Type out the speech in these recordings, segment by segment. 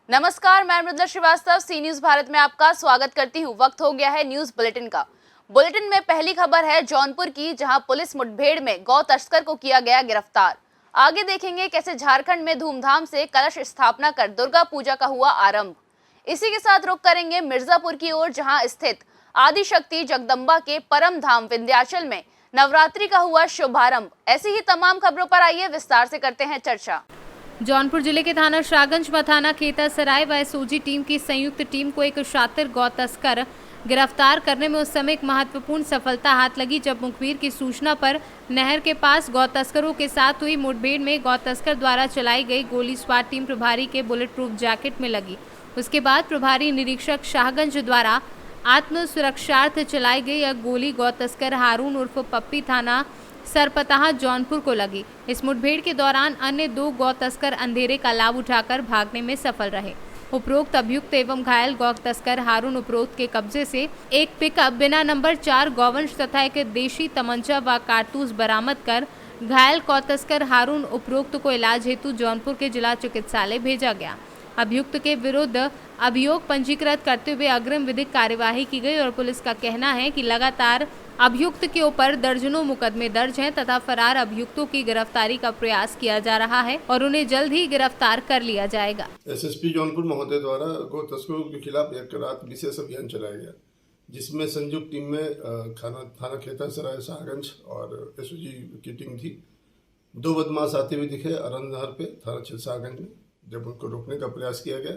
नमस्कार, मैं मृदुला श्रीवास्तव सी न्यूज भारत में आपका स्वागत करती हूँ। वक्त हो गया है न्यूज बुलेटिन का। बुलेटिन में पहली खबर है जौनपुर की, जहां पुलिस मुठभेड़ में गौ तस्कर को किया गया गिरफ्तार। आगे देखेंगे कैसे झारखंड में धूमधाम से कलश स्थापना कर दुर्गा पूजा का हुआ आरंभ। इसी के साथ रुख करेंगे मिर्जापुर की ओर, जहाँ स्थित आदिशक्ति जगदम्बा के परम धाम विंध्याचल में नवरात्रि का हुआ शुभारंभ। ऐसी ही तमाम खबरों पर आइए विस्तार से करते हैं चर्चा। जौनपुर जिले के थाना शाहगंज व थाना खेतासराय व एसओजी टीम की संयुक्त टीम को एक शातिर गौ तस्कर गिरफ्तार करने में उस समय एक महत्वपूर्ण सफलता हाथ लगी, जब मुखबिर की सूचना पर नहर के पास गौ तस्करों के साथ हुई मुठभेड़ में गौ तस्कर द्वारा चलाई गई गोली स्वाट टीम प्रभारी के बुलेट प्रूफ जैकेट में लगी। उसके बाद प्रभारी निरीक्षक शाहगंज द्वारा आत्म सुरक्षार्थ चलाई गई यह गोली गौ तस्कर हारून उर्फ पप्पी थाना सरपताहा जौनपुर को लगी। इस मुठभेड़ के दौरान अन्य 2 गौ तस्कर अंधेरे का लाभ उठाकर भागने में सफल रहे। उपरोक्त अभियुक्त एवं घायल गौ तस्कर हारून उपरोक्त के कब्जे से एक पिकअप बिना नंबर 4 गौवंश तथा एक देशी तमंचा व कारतूस बरामद कर घायल गौ तस्कर हारून उपरोक्त को इलाज हेतु जौनपुर के जिला चिकित्सालय भेजा गया। अभियुक्त के विरुद्ध अभियोग पंजीकृत करते हुए अग्रिम विधिक कार्यवाही की गई और पुलिस का कहना है कि लगातार अभियुक्त के ऊपर दर्जनों मुकदमे दर्ज हैं तथा फरार अभियुक्तों की गिरफ्तारी का प्रयास किया जा रहा है और उन्हें जल्द ही गिरफ्तार कर लिया जाएगा। एसएसपी जौनपुर महोदय द्वारा गौ तस्करों के खिलाफ एक रात विशेष अभियान चलाया गया, जिसमें संयुक्त टीम में थाना खेतासराय शाहगंज और एसओजी की टीम थी। 2 बदमाश आते हुए दिखे अरन नहर पे थाना क्षेत्र शाहगंज में। जब उनको रोकने का प्रयास किया गया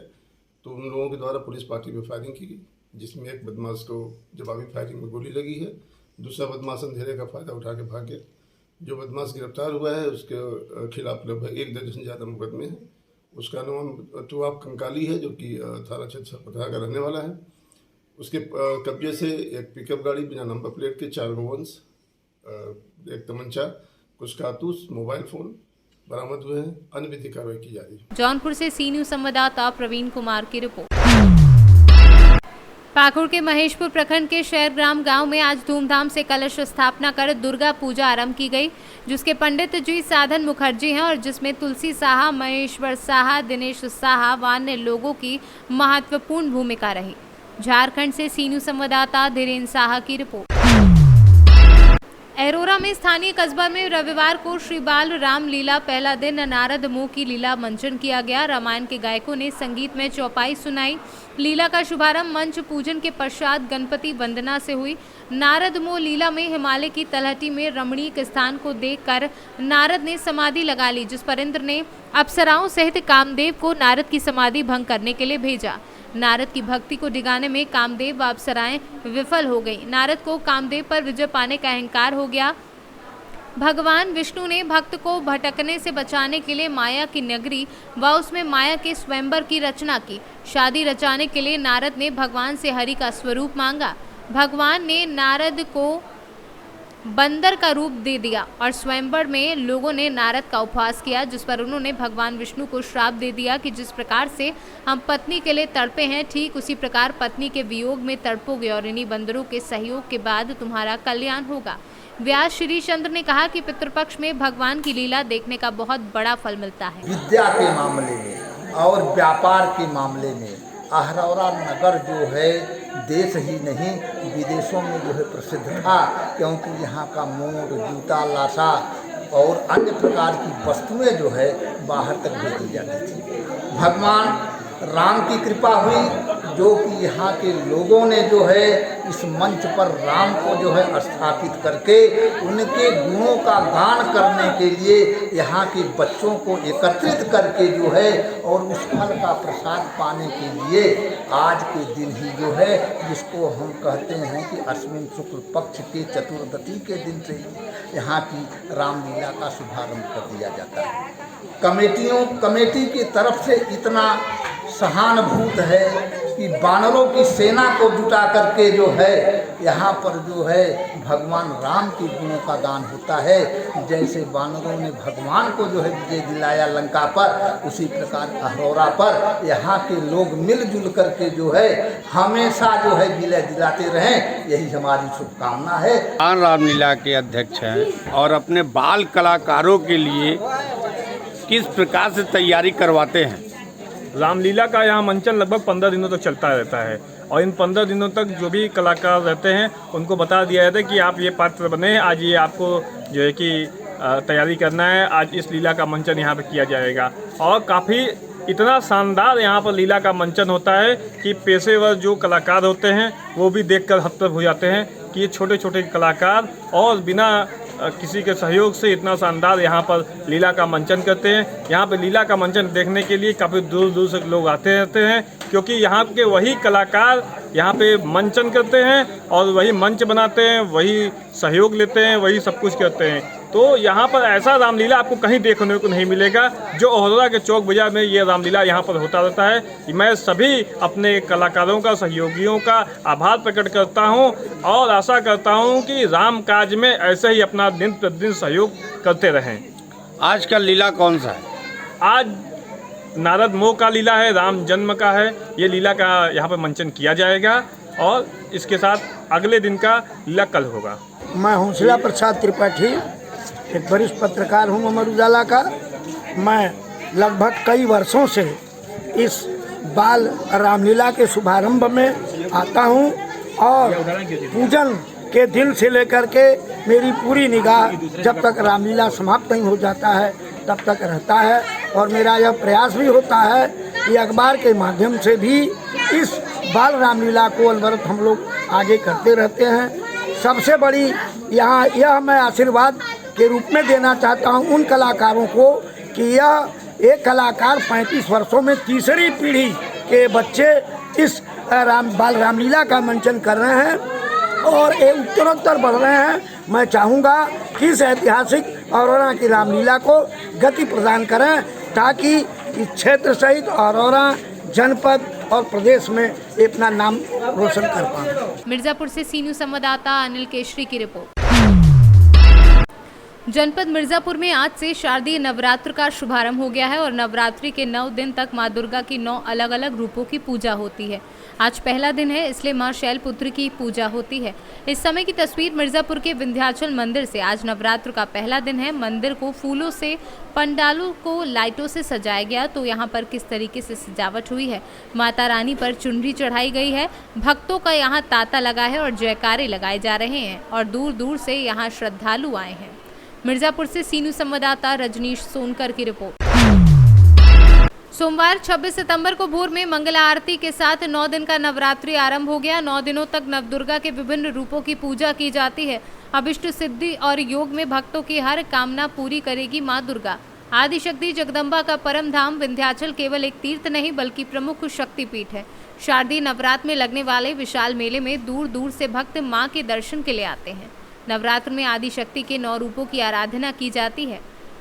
तो उन लोगों के द्वारा पुलिस पार्टी पे फायरिंग की गई, जिसमें एक बदमाश को जवाबी फायरिंग में गोली लगी है। दूसरा बदमाश अंधेरे का फायदा उठा के भाग गया। जो बदमाश गिरफ्तार हुआ है उसके खिलाफ लगभग 1 दर्जन से ज़्यादा मुकदमे हैं। उसका नाम टुआब कंकाली है, जो कि थाना क्षेत्र सरपताहा का रहने वाला है। उसके कब्जे से एक पिकअप गाड़ी बिना नंबर प्लेट के 4 गोवंश, एक तमंचा, कुछ कारतूस, मोबाइल फोन बरामद हुए हैं। अन्य विधिक कार्रवाई की जा रही है। जौनपुर से सी न्यूज संवाददाता प्रवीण कुमार की रिपोर्ट। पाकुड़ के महेशपुर प्रखंड के शहरग्राम गांव में आज धूमधाम से कलश स्थापना कर दुर्गा पूजा आरंभ की गई, जिसके जी साधन मुखर्जी हैं और जिसमें तुलसी साहा, महेश्वर साहा, दिनेश साहा व अन्य लोगों की महत्वपूर्ण भूमिका रही। झारखंड से सी न्यूज संवाददाता धीरेन्द्र साहा की रिपोर्ट। अरोरा में स्थानीय कस्बा में रविवार को श्री बाल राम लीला पहला दिन नारद मुंह की लीला मंचन किया गया। रामायण के गायकों ने संगीत में चौपाई सुनाई। लीला का शुभारंभ मंच पूजन के पश्चात गणपति वंदना से हुई। नारद मुंह लीला में हिमालय की तलहटी में रमणीक स्थान को देखकर नारद ने समाधि लगा ली, जिस पर इंद्र ने अप्सराओं सहित कामदेव को नारद की समाधि भंग करने के लिए भेजा। नारद की भक्ति को डिगाने में कामदेव व अप्सराएं विफल हो गई। नारद को कामदेव पर विजय पाने का अहंकार हो गया। भगवान विष्णु ने भक्त को भटकने से बचाने के लिए माया की नगरी व उसमें माया के स्वयंवर की रचना की। शादी रचाने के लिए नारद ने भगवान से हरि का स्वरूप मांगा। भगवान ने नारद को बंदर का रूप दे दिया और स्वयंवर में लोगों ने नारद का उपवास किया, जिस पर उन्होंने भगवान विष्णु को श्राप दे दिया कि जिस प्रकार से हम पत्नी के लिए तड़पे हैं, ठीक उसी प्रकार पत्नी के वियोग में तड़पोगे और इन्हीं बंदरों के सहयोग के बाद तुम्हारा कल्याण होगा। व्यास श्री चंद्र ने कहा कि पितृपक्ष में भगवान की लीला देखने का बहुत बड़ा फल मिलता है। विद्या के मामले में और व्यापार के मामले में अहरौरा नगर जो है देश ही नहीं विदेशों में जो है प्रसिद्ध था, क्योंकि यहाँ का मोट, जूता, लाशा और अन्य प्रकार की वस्तुएं जो है बाहर तक भेजी जाती थी। भगवान राम की कृपा हुई, जो कि यहाँ के लोगों ने जो है इस मंच पर राम को जो है स्थापित करके उनके गुणों का गान करने के लिए यहाँ के बच्चों को एकत्रित करके जो है और उस फल का प्रसाद पाने के लिए आज के दिन ही जो है, जिसको हम कहते हैं कि अश्विन शुक्ल पक्ष के चतुर्दशी के दिन से ही यहाँ की रामलीला का शुभारंभ कर दिया जाता है। कमेटी की तरफ से इतना सहानुभूत है कि बानरों की सेना को जुटा करके जो है यहाँ पर जो है भगवान राम के गुणों का गान होता है। जैसे बानरों ने भगवान को जो है विजय दिलाया लंका पर, उसी प्रकार अहरौरा पर यहाँ के लोग मिलजुल करके जो है हमेशा जो है विजय दिलाते रहें, यही हमारी शुभकामना है। रामलीला के अध्यक्ष हैं और अपने बाल कलाकारों के लिए किस प्रकार से तैयारी करवाते हैं? रामलीला का यहाँ मंचन लगभग 15 दिनों तक चलता रहता है और इन 15 दिनों तक जो भी कलाकार रहते हैं उनको बता दिया जाता है कि आप ये पात्र बने, आज ये आपको जो है कि तैयारी करना है, आज इस लीला का मंचन यहाँ पे किया जाएगा। और काफ़ी इतना शानदार यहाँ पर लीला का मंचन होता है कि पेशेवर जो कलाकार होते हैं वो भी देखकर हतप्रभ हो जाते हैं कि ये छोटे छोटे कलाकार और बिना किसी के सहयोग से इतना शानदार यहाँ पर लीला का मंचन करते हैं। यहाँ पे लीला का मंचन देखने के लिए काफ़ी दूर दूर से लोग आते रहते हैं, क्योंकि यहाँ के वही कलाकार यहाँ पे मंचन करते हैं और वही मंच बनाते हैं, वही सहयोग लेते हैं, वही सब कुछ करते हैं। तो यहाँ पर ऐसा रामलीला आपको कहीं देखने को नहीं मिलेगा जो अहोरा के चौक बाजार में ये रामलीला यहाँ पर होता रहता है। मैं सभी अपने कलाकारों का, सहयोगियों का आभार प्रकट करता हूँ और आशा करता हूँ कि राम काज में ऐसे ही अपना दिन प्रतिदिन सहयोग करते रहें। आज का लीला कौन सा है? आज नारद मोह का लीला है, राम जन्म का है। ये लीला का यहाँ पर मंचन किया जाएगा और इसके साथ अगले दिन का लीला कल होगा। मैं हौसला प्रसाद त्रिपाठी, एक वरिष्ठ पत्रकार हूँ अमर उजाला का। मैं लगभग कई वर्षों से इस बाल रामलीला के शुभारंभ में आता हूँ और पूजन के दिन से लेकर के मेरी पूरी निगाह जब तक रामलीला समाप्त नहीं हो जाता है तब तक रहता है। और मेरा यह प्रयास भी होता है कि अखबार के माध्यम से भी इस बाल रामलीला को अनवरत हम लोग आगे करते रहते हैं। सबसे बड़ी यहाँ यह मैं आशीर्वाद के रूप में देना चाहता हूँ उन कलाकारों को कि यह एक कलाकार 35 वर्षों में तीसरी पीढ़ी के बच्चे इस बाल रामलीला का मंचन कर रहे हैं और ये उत्तरोत्तर बढ़ रहे हैं। मैं चाहूँगा कि इस ऐतिहासिक अरोरा की रामलीला को गति प्रदान करें ताकि इस क्षेत्र सहित अरोरा जनपद और प्रदेश में अपना नाम रोशन कर पाएं। मिर्जापुर से सी न्यूज़ संवाददाता अनिल केशरी की रिपोर्ट। जनपद मिर्जापुर में आज से शारदीय नवरात्र का शुभारंभ हो गया है और नवरात्रि के 9 दिन तक मां दुर्गा की 9 अलग अलग रूपों की पूजा होती है। आज पहला दिन है, इसलिए मां शैलपुत्री की पूजा होती है। इस समय की तस्वीर मिर्जापुर के विंध्याचल मंदिर से। आज नवरात्र का पहला दिन है। मंदिर को फूलों से, पंडालों को लाइटों से सजाया गया। तो यहाँ पर किस तरीके से सजावट हुई है, माता रानी पर चुनरी चढ़ाई गई है, भक्तों का यहाँ तांता लगा है और जयकारे लगाए जा रहे हैं और दूर दूर से यहाँ श्रद्धालु आए हैं। मिर्जापुर से सी न्यूज़ संवाददाता रजनीश सोनकर की रिपोर्ट। सोमवार 26 सितंबर को भोर में मंगला आरती के साथ 9 दिन का नवरात्रि आरंभ हो गया। 9 दिनों तक नवदुर्गा के विभिन्न रूपों की पूजा की जाती है। अभिष्ट सिद्धि और योग में भक्तों की हर कामना पूरी करेगी मां दुर्गा। आदिशक्ति जगदम्बा का परम धाम विंध्याचल केवल एक तीर्थ नहीं बल्कि प्रमुख शक्तिपीठ है। शारदीय नवरात्र में लगने वाले विशाल मेले में दूर दूर से भक्त मां के दर्शन के लिए आते हैं। नवरात्र में आदिशक्ति के 9 रूपों की आराधना की जाती है।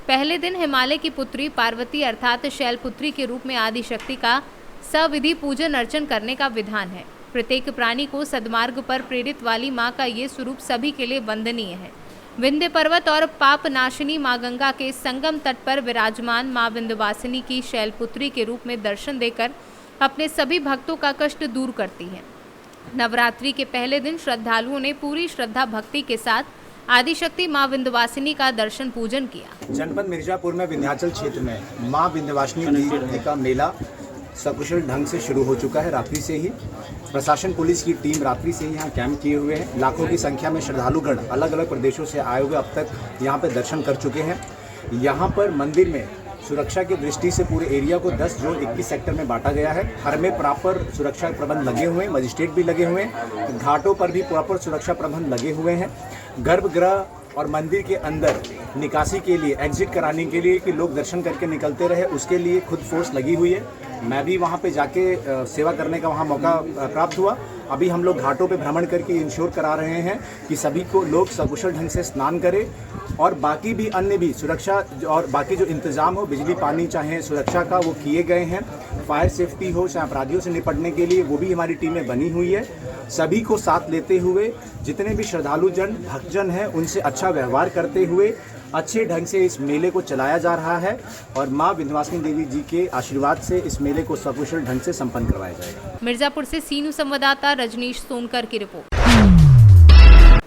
पहले दिन हिमालय की पुत्री पार्वती अर्थात शैलपुत्री के रूप में आदिशक्ति का सविधि पूजन अर्चन करने का विधान है। प्रत्येक प्राणी को सद्मार्ग पर प्रेरित वाली मां का ये स्वरूप सभी के लिए वंदनीय है। विंध्य पर्वत और पाप नाशिनी मां गंगा के संगम तट पर विराजमान मां विंध्यवासिनी की शैलपुत्री के रूप में दर्शन देकर अपने सभी भक्तों का कष्ट दूर करती है। नवरात्रि के पहले दिन श्रद्धालुओं ने पूरी श्रद्धा भक्ति के साथ आदिशक्ति मां विंध्यवासिनी का दर्शन पूजन किया। जनपद मिर्जापुर में विंध्याचल क्षेत्र में मां विंध्यवासिनी देवी का मेला सकुशल ढंग से शुरू हो चुका है। रात्रि से ही प्रशासन पुलिस की टीम रात्रि से ही यहाँ कैंप किए हुए हैं। लाखों की संख्या में श्रद्धालुगण अलग अलग प्रदेशों से आए हुए अब तक यहाँ पर दर्शन कर चुके हैं। यहाँ पर मंदिर में सुरक्षा की दृष्टि से पूरे एरिया को 10 जोन 21 सेक्टर में बांटा गया है। हर में प्रॉपर सुरक्षा प्रबंध लगे हुए हैं, मजिस्ट्रेट भी लगे हुए हैं, घाटों पर भी प्रॉपर सुरक्षा प्रबंध लगे हुए हैं। गर्भगृह और मंदिर के अंदर निकासी के लिए, एग्जिट कराने के लिए कि लोग दर्शन करके निकलते रहे, उसके लिए खुद फोर्स लगी हुई है। मैं भी वहाँ पे जाके सेवा करने का वहाँ मौका प्राप्त हुआ। अभी हम लोग घाटों पे भ्रमण करके इंश्योर करा रहे हैं कि सभी को लोग सकुशल ढंग से स्नान करें और बाकी भी अन्य भी सुरक्षा और बाकी जो इंतजाम हो, बिजली पानी चाहे सुरक्षा का, वो किए गए हैं। फायर सेफ्टी हो चाहे अपराधियों से निपटने के लिए, वो भी हमारी टीमें बनी हुई है। सभी को साथ लेते हुए जितने भी श्रद्धालु जन भक्तजन हैं उनसे अच्छा व्यवहार करते हुए अच्छे ढंग से इस मेले को चलाया जा रहा है और मां विंध्यवासिनी देवी जी के आशीर्वाद से इस मेले को सकुशल ढंग से संपन्न करवाया जाएगा। मिर्जापुर से सी न्यूज़ संवाददाता रजनीश सोनकर की रिपोर्ट।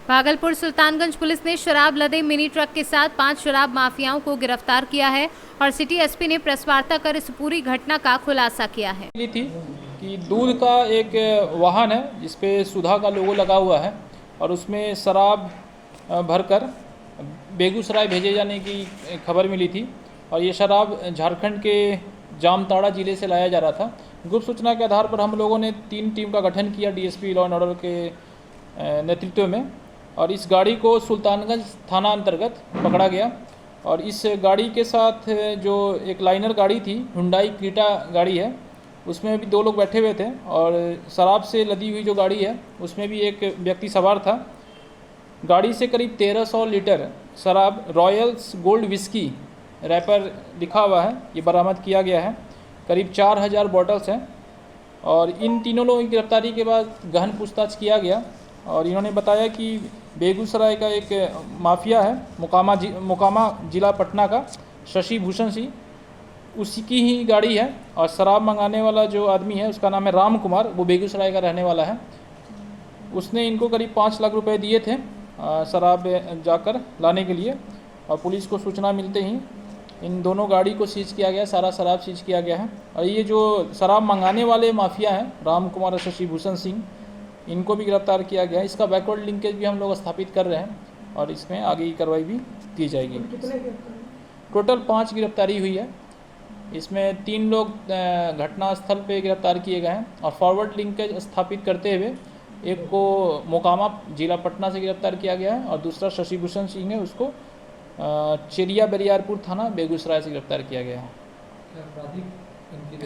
भागलपुर सुल्तानगंज पुलिस ने शराब लदे मिनी ट्रक के साथ 5 शराब माफियाओं को गिरफ्तार किया है और सिटी एसपी ने प्रेस वार्ता कर इस पूरी घटना का खुलासा किया है। थी कि दूध का एक वाहन है जिसपे सुधा का लोगो लगा हुआ है और उसमें शराब भरकर बेगूसराय भेजे जाने की खबर मिली थी और ये शराब झारखंड के जामताड़ा ज़िले से लाया जा रहा था। गुप्त सूचना के आधार पर हम लोगों ने 3 टीम का गठन किया डीएसपी लॉ एंड ऑर्डर के नेतृत्व में और इस गाड़ी को सुल्तानगंज थाना अंतर्गत पकड़ा गया और इस गाड़ी के साथ जो एक लाइनर गाड़ी थी हुंडई क्रेटा गाड़ी है उसमें भी 2 लोग बैठे हुए थे और शराब से लदी हुई जो गाड़ी है उसमें भी एक व्यक्ति सवार था। गाड़ी से करीब 1300 लीटर शराब रॉयल्स गोल्ड विस्की रैपर लिखा हुआ है ये बरामद किया गया है। करीब 4000 बॉटल्स हैं और इन तीनों लोगों की गिरफ्तारी के बाद गहन पूछताछ किया गया और इन्होंने बताया कि बेगूसराय का एक माफिया है मोकामा जिला पटना का शशि भूषण सिंह उसी की ही गाड़ी है और शराब मंगाने वाला जो आदमी है उसका नाम है राम कुमार, वो बेगूसराय का रहने वाला है। उसने इनको करीब 5 लाख रुपए दिए थे शराब जाकर लाने के लिए और पुलिस को सूचना मिलते ही इन दोनों गाड़ी को सीज किया गया, सारा शराब सीज किया गया है और ये जो शराब मंगाने वाले माफिया हैं राम कुमार और शशि भूषण सिंह इनको भी गिरफ्तार किया गया है। इसका बैकवर्ड लिंकेज भी हम लोग स्थापित कर रहे हैं और इसमें आगे की कार्रवाई भी की जाएगी। टोटल 5 गिरफ्तारी हुई है, इसमें 3 लोग घटनास्थल पे गिरफ्तार किए गए हैं और फॉरवर्ड लिंकेज स्थापित करते हुए एक को मोकामा जिला पटना से गिरफ्तार किया गया है और दूसरा शशि भूषण सिंह है उसको चेरिया बरियारपुर थाना बेगूसराय से गिरफ्तार किया गया है।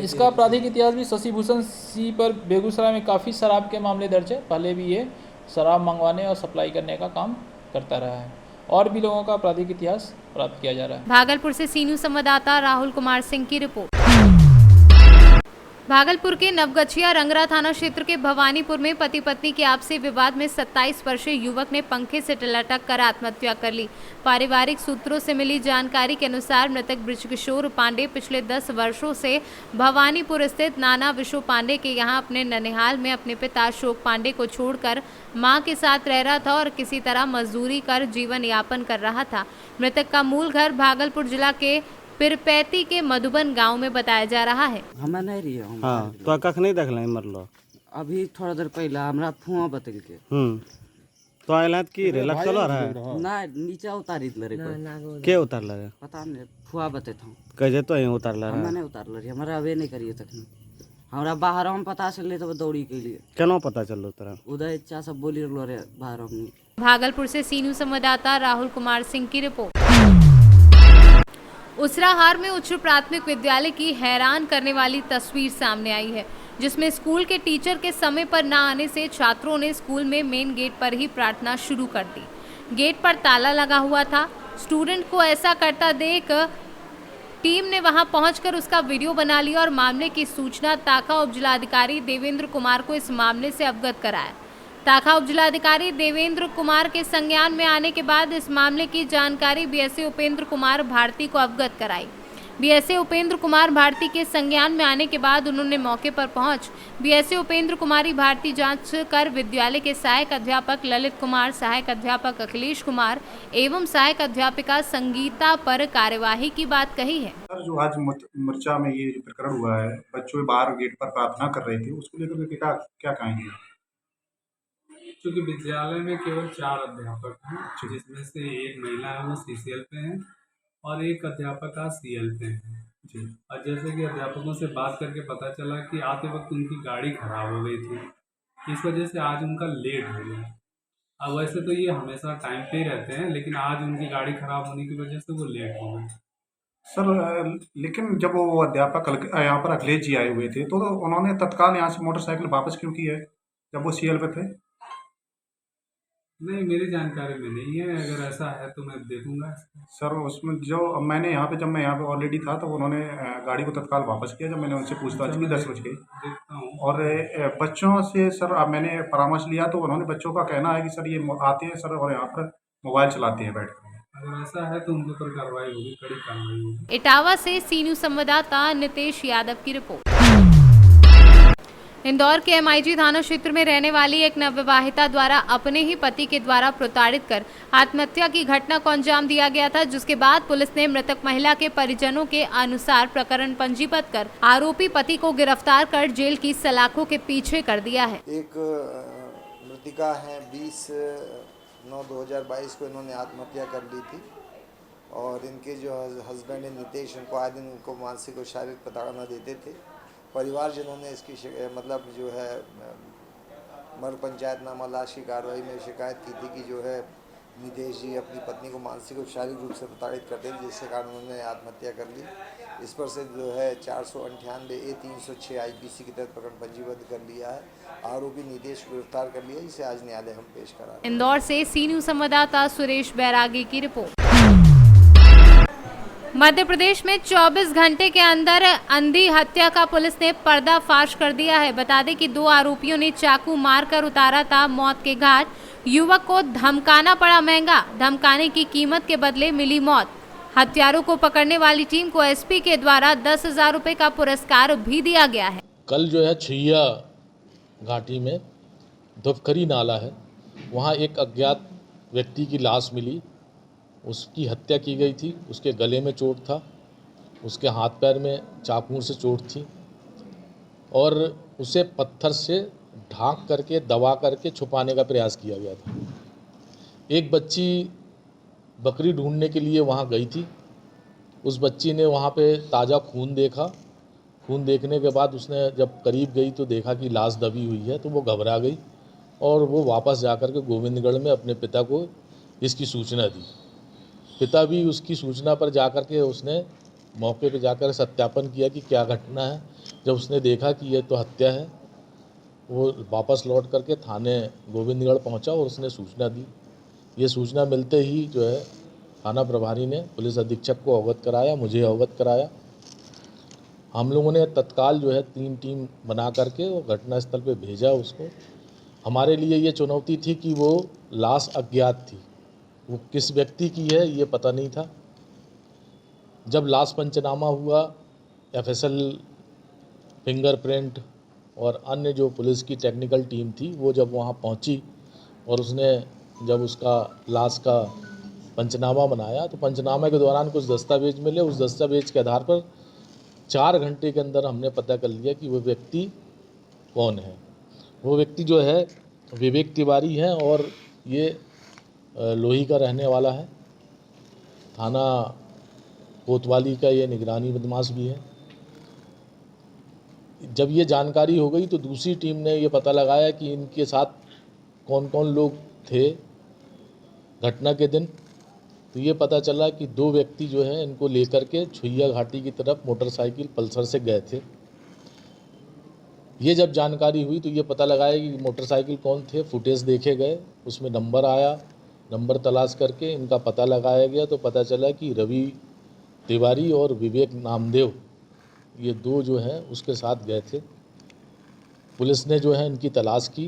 इसका आपराधिक इतिहास भी शशि भूषण सिंह पर बेगूसराय में काफ़ी शराब के मामले दर्ज है। पहले भी ये शराब मंगवाने और सप्लाई करने का काम करता रहा है और भी लोगों का आपराधिक इतिहास प्राप्त किया जा रहा है। भागलपुर से सी न्यूज़ संवाददाता राहुल कुमार सिंह की रिपोर्ट। भागलपुर के नवगछिया रंगरा थाना क्षेत्र के भवानीपुर में पति पत्नी के आपसी विवाद में 27 वर्षीय युवक ने पंखे से लटक कर आत्महत्या कर ली। पारिवारिक सूत्रों से मिली जानकारी के अनुसार मृतक बृजकिशोर पांडे पिछले 10 वर्षों से भवानीपुर स्थित नाना विशु पांडे के यहां अपने ननिहाल में अपने पिता अशोक पांडे को छोड़कर मां के साथ रह रहा था और किसी तरह मजदूरी कर जीवन यापन कर रहा था। मृतक का मूल घर भागलपुर जिला के पिरपैती के मधुबन गांव में बताया जा रहा है। हमें नहीं रही हम हाँ तो कख नहीं देखल मरलो अभी थोड़ा देर पहले हमरा फुआ बतल के तो आयला की रे लग चलो रहा ना नीचे उतारी लरे कोई के उतारला रे पता नहीं फुआ बते था कहे तो यहीं उतारला हमें नहीं उतार लरी हमरा अबे नहीं करिए तखन हमरा बाहर में पता चलले तो दौड़ी के लिए केना पता चललो तोरा उदय इच्छा सब बोली रहलो रे बाहर में। भागलपुर से सी न्यूज़ संवाददाता राहुल कुमार सिंह की रिपोर्ट। उसराहार में उच्च प्राथमिक विद्यालय की हैरान करने वाली तस्वीर सामने आई है, जिसमें स्कूल के टीचर के समय पर न आने से छात्रों ने स्कूल में मेन गेट पर ही प्रार्थना शुरू कर दी। गेट पर ताला लगा हुआ था। स्टूडेंट को ऐसा करता देख टीम ने वहां पहुंचकर उसका वीडियो बना लिया और मामले की सूचना ताका उपजिलाधिकारी देवेंद्र कुमार को इस मामले से अवगत कराया। ताका उपजिलाधिकारी देवेंद्र कुमार के संज्ञान में आने के बाद इस मामले की जानकारी बीएसए उपेंद्र कुमार भारती को अवगत कराई। बीएसए उपेंद्र कुमार भारती के संज्ञान में आने के बाद उन्होंने मौके पर पहुंच बीएसए उपेंद्र कुमारी भारती जांच कर विद्यालय के सहायक अध्यापक ललित कुमार, सहायक अध्यापक अखिलेश कुमार एवं सहायक अध्यापिका संगीता पर कार्यवाही की बात कही है। सर, जो आज मोर्चा में ये प्रकरण हुआ है, बच्चों बाहर गेट पर प्रार्थना कर रहे थे, उसको लेकर के क्या कहेंगे? चूँकि विद्यालय में केवल 4 अध्यापक हैं, जिसमें से एक महिला है वो सीसीएल पे हैं और एक अध्यापक का सीएल पे है जी। और जैसे कि अध्यापकों से बात करके पता चला कि आते वक्त उनकी गाड़ी खराब हो गई थी, इस वजह से आज उनका लेट हो गया। अब वैसे तो ये हमेशा टाइम पे ही रहते हैं, लेकिन आज उनकी गाड़ी खराब होने की वजह से वो लेट हो गए। सर, लेकिन जब वो अध्यापक यहाँ पर अखिलेश जी आए हुए थे तो उन्होंने तत्काल यहाँ से मोटरसाइकिल वापस क्यों की है जब वो सीएल पे थे? नहीं, मेरी जानकारी में नहीं है। अगर ऐसा है तो मैं देखूंगा। सर, उसमें जो मैंने यहाँ पे जब मैं यहाँ पे ऑलरेडी था तो उन्होंने गाड़ी को तत्काल वापस किया जब मैंने उनसे पूछताछ की 10 बजे और बच्चों से सर अब मैंने परामर्श लिया तो उन्होंने बच्चों का कहना है कि सर ये आते हैं सर और यहाँ पर मोबाइल चलाते हैं बैठ कर। अगर ऐसा है तो उनके ऊपर कार्रवाई होगी, कड़ी कार्रवाई होगी। इटावा से सी न्यूज़ संवाददाता नितेश यादव की रिपोर्ट। इंदौर के MIG थाना क्षेत्र में रहने वाली एक नवविवाहिता द्वारा अपने ही पति के द्वारा प्रताड़ित कर आत्महत्या की घटना को अंजाम दिया गया था, जिसके बाद पुलिस ने मृतक महिला के परिजनों के अनुसार प्रकरण पंजीबद्ध कर आरोपी पति को गिरफ्तार कर जेल की सलाखों के पीछे कर दिया है। एक मृतिका है 20/9/2022 को इन्होंने आत्महत्या कर ली थी और इनके जो हस्बैंड है नितेश, उनको आए दिन उनको मानसिक और शारीरिक प्रताड़ना देते थे। परिवारजनों ने इसकी मतलब जो है मर पंचायतनामा लाश की कार्रवाई में शिकायत की थी कि जो है नितेश जी अपनी पत्नी को मानसिक और शारीरिक रूप से प्रताड़ित करते थे, जिसके कारण उन्होंने आत्महत्या कर ली। इस पर से जो है 498A 306 IPC के तहत प्रकरण पंजीबद्ध कर लिया है। आरोपी नितेश को गिरफ्तार कर लिया, जिसे आज न्यायालय हम पेश करा रहे हैं। इंदौर से सी न्यूज़ संवाददाता सुरेश बैरागी की रिपोर्ट। मध्य प्रदेश में 24 घंटे के अंदर अंधी हत्या का पुलिस ने पर्दाफाश कर दिया है। बता दें कि 2 आरोपियों ने चाकू मारकर उतारा था मौत के घाट। युवक को धमकाना पड़ा महंगा, धमकाने की कीमत के बदले मिली मौत। हत्यारों को पकड़ने वाली टीम को SP के द्वारा 10,000 रुपए का पुरस्कार भी दिया गया है। कल जो है छुइया घाटी में धुपखरी नाला है, वहाँ एक अज्ञात व्यक्ति की लाश मिली। उसकी हत्या की गई थी। उसके गले में चोट था, उसके हाथ पैर में चाकू से चोट थी और उसे पत्थर से ढांक करके दबा करके छुपाने का प्रयास किया गया था। एक बच्ची बकरी ढूंढने के लिए वहाँ गई थी। उस बच्ची ने वहाँ पे ताज़ा खून देखा। खून देखने के बाद उसने जब करीब गई तो देखा कि लाश दबी हुई है, तो वो घबरा गई और वो वापस जाकर के गोविंदगढ़ में अपने पिता को इसकी सूचना दी। पिता भी उसकी सूचना पर जाकर के उसने मौके पर जाकर सत्यापन किया कि क्या घटना है। जब उसने देखा कि यह तो हत्या है, वो वापस लौट करके थाने गोविंदगढ़ पहुंचा और उसने सूचना दी। ये सूचना मिलते ही जो है थाना प्रभारी ने पुलिस अधीक्षक को अवगत कराया, मुझे अवगत कराया। हम लोगों ने तत्काल जो है 3 टीम बना करके वो घटनास्थल पे भेजा उसको। हमारे लिए ये चुनौती थी कि वो लाश अज्ञात थी, वो किस व्यक्ति की है ये पता नहीं था। जब लाश पंचनामा हुआ, FSL, फिंगरप्रिंट और अन्य जो पुलिस की टेक्निकल टीम थी वो जब वहाँ पहुँची और उसने जब उसका लाश का पंचनामा बनाया तो पंचनामे के दौरान कुछ दस्तावेज मिले। उस दस्तावेज के आधार पर 4 घंटे के अंदर हमने पता कर लिया कि वो व्यक्ति कौन है। वो व्यक्ति जो है विवेक तिवारी है और ये लोही का रहने वाला है। थाना कोतवाली का ये निगरानी बदमाश भी है। जब ये जानकारी हो गई तो दूसरी टीम ने ये पता लगाया कि इनके साथ कौन कौन लोग थे घटना के दिन। तो ये पता चला कि 2 व्यक्ति जो है इनको लेकर के छुइया घाटी की तरफ मोटरसाइकिल पल्सर से गए थे। ये जब जानकारी हुई तो ये पता लगाया कि मोटरसाइकिल कौन थे। फुटेज देखे गए, उसमें नंबर आया। नंबर तलाश करके इनका पता लगाया गया तो पता चला कि रवि तिवारी और विवेक नामदेव ये 2 जो हैं उसके साथ गए थे। पुलिस ने जो है इनकी तलाश की,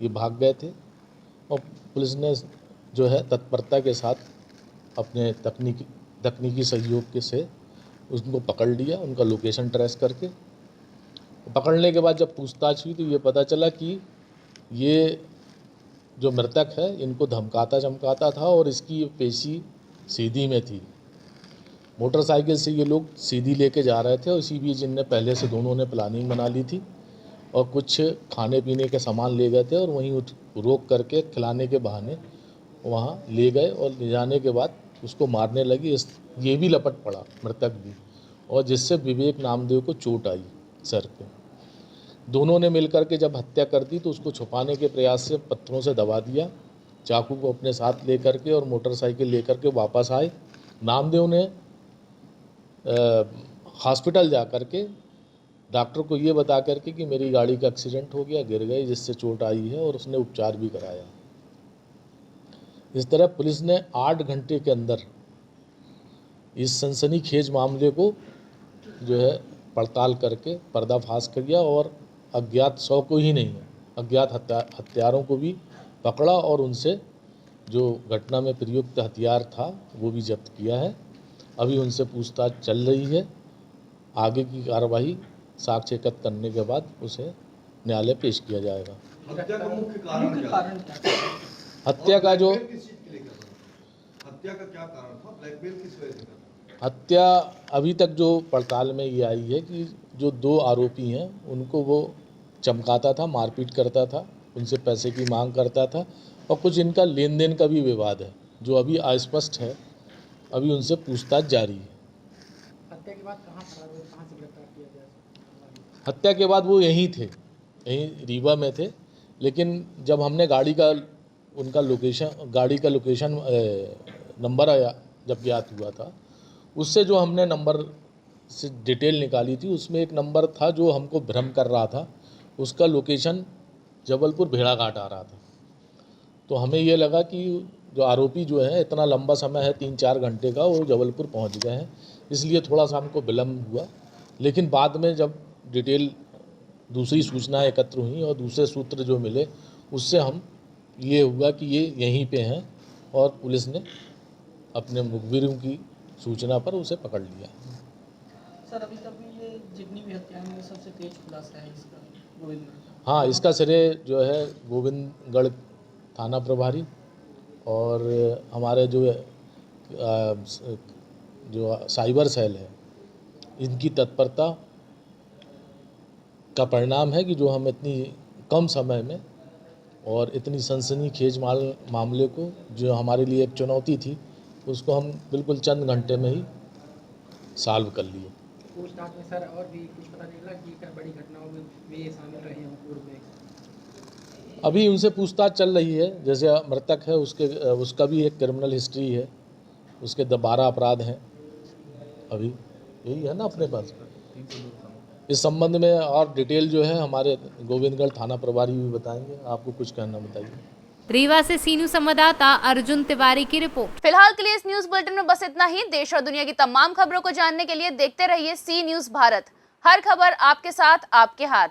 ये भाग गए थे और पुलिस ने जो है तत्परता के साथ अपने तकनीकी सहयोग के से उनको पकड़ लिया, उनका लोकेशन ट्रेस करके। पकड़ने के बाद जब पूछताछ हुई तो ये पता चला कि ये जो मृतक है इनको धमकाता चमकाता था और इसकी पेशी सीधी में थी। मोटरसाइकिल से ये लोग सीधी लेके जा रहे थे और इसी बीच इनने पहले से दोनों ने प्लानिंग बना ली थी और कुछ खाने पीने के सामान ले गए थे और वहीं रोक करके खिलाने के बहाने वहाँ ले गए और ले जाने के बाद उसको मारने लगी। ये भी लपट पड़ा मृतक भी, और जिससे विवेक नामदेव को चोट आई सर पे। दोनों ने मिलकर के जब हत्या कर दी तो उसको छुपाने के प्रयास से पत्थरों से दबा दिया। चाकू को अपने साथ लेकर के और मोटरसाइकिल लेकर के वापस आए। नामदेव ने हॉस्पिटल जा कर के डॉक्टर को ये बता करके कि मेरी गाड़ी का एक्सीडेंट हो गया, गिर गई जिससे चोट आई है, और उसने उपचार भी कराया। इस तरह पुलिस ने 8 घंटे के अंदर इस सनसनीखेज मामले को जो है पड़ताल करके पर्दाफाश किया और अज्ञात 100 को ही नहीं अज्ञात हत्यारों को भी पकड़ा और उनसे जो घटना में प्रयुक्त हथियार था वो भी जब्त किया है। अभी उनसे पूछताछ चल रही है। आगे की कार्रवाई साक्ष्य एकत्र करने के बाद उसे न्यायालय पेश किया जाएगा। हत्या का मुख्य कारण क्या था? हत्या का जो हत्या का क्या कारण था? ब्लैकमेल किस वजह से था? हत्या अभी तक जो पड़ताल में ये आई है कि जो 2 आरोपी हैं उनको वो चमकाता था, मारपीट करता था, उनसे पैसे की मांग करता था और कुछ इनका लेन देन का भी विवाद है जो अभी अस्पष्ट है। अभी उनसे पूछताछ जारी है। हत्या के बाद कहाँ फरार हुए, कहाँ से गिरफ्तार किया गया? हत्या के बाद वो यहीं थे, यहीं रीवा में थे, लेकिन जब हमने गाड़ी का लोकेशन नंबर आया जब ज्ञात हुआ था, उससे जो हमने नंबर से डिटेल निकाली थी उसमें एक नंबर था जो हमको भ्रम कर रहा था, उसका लोकेशन जबलपुर भेड़ाघाट आ रहा था। तो हमें ये लगा कि जो आरोपी जो है इतना लंबा समय है 3-4 घंटे का, वो जबलपुर पहुंच गए हैं, इसलिए थोड़ा सा हमको विलम्ब हुआ। लेकिन बाद में जब डिटेल दूसरी सूचनाएं एकत्र हुई और दूसरे सूत्र जो मिले उससे हम ये हुआ कि ये यहीं पे हैं और पुलिस ने अपने मुखबिरों की सूचना पर उसे पकड़ लिया। सर अभी तक ये जितनी भी हत्याएं में सबसे तेज खुलासा है इसका गोविंदगढ़। हाँ, इसका श्रेय जो है गोविंदगढ़ थाना प्रभारी और हमारे जो साइबर सेल है, इनकी तत्परता का परिणाम है कि जो हम इतनी कम समय में और इतनी सनसनीखेज मामले को, जो हमारे लिए एक चुनौती थी, उसको हम बिल्कुल चंद घंटे में ही सॉल्व कर लिए। पूछताछ में सर और भी कुछ पता चला कि क्या बड़ी घटनाओं में भी ये शामिल रहे हैं पूर्व में? अभी उनसे पूछताछ चल रही है। जैसे मृतक है उसका भी एक क्रिमिनल हिस्ट्री है, उसके 12 अपराध हैं। अभी यही है ना अपने पास। इस संबंध में और डिटेल जो है हमारे गोविंदगढ़ थाना प्रभारी भी बताएंगे। आपको कुछ कहना बताइए। रीवा से सी न्यूज़ संवाददाता अर्जुन तिवारी की रिपोर्ट। फिलहाल के लिए इस न्यूज बुलेटिन में बस इतना ही। देश और दुनिया की तमाम खबरों को जानने के लिए देखते रहिए सी न्यूज भारत। हर खबर आपके साथ, आपके हाथ।